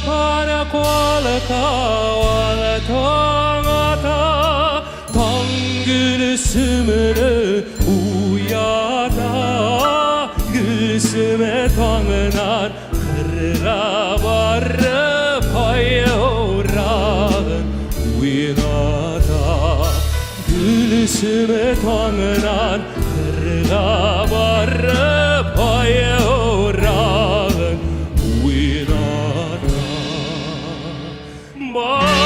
para kualaka tangata gülsümünü uyana gülsüme tangınar kırra barı payorağın uyana gülsüme tangınar kırra barı payorağın uyana masayla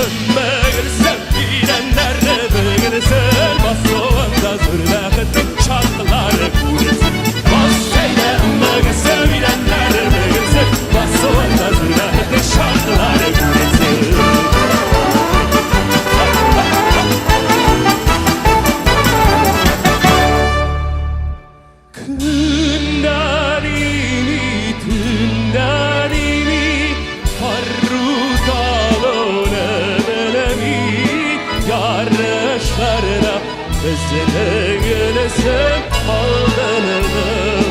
ömür sevgilenler bilirsin basovanda zırlakıtın çarkıları kurulsun masayla ömür sevgilenler bilirsin basovanda zırlakıtın şarkıları kurulsun Kındarini tındarini parrutalone belemi yarışlarına bezene gelesem aldığını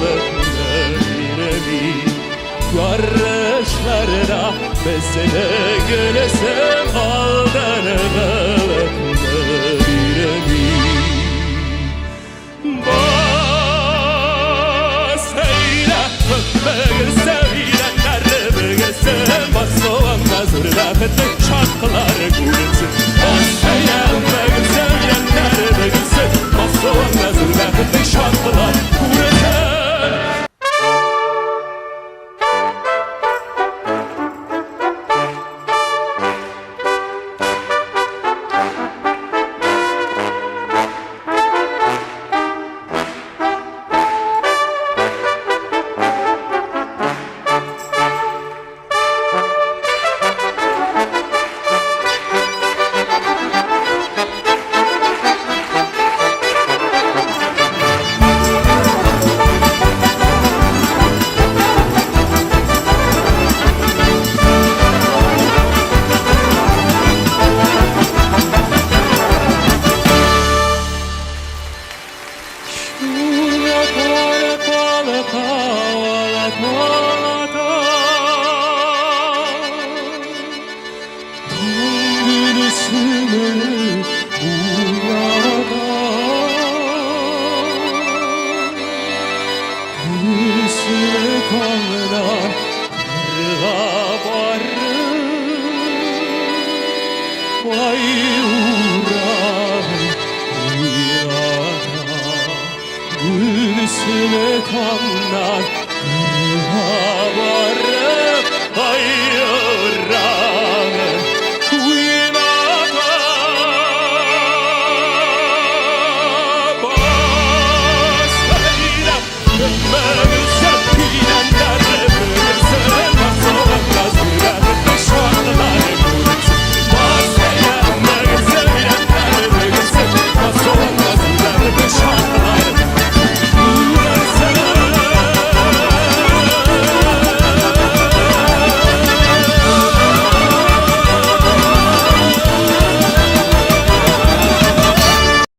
beklerimi yarışlarına bezene gelesem aldığını beklerimi Bugün sevilenler bilirsin basovanda zırlakıtın çarkıları kurulsun bugün sevilenler bilirsin basovanda zırlakıtın şarkıları kurulsun Gülsüme kanlar kırha var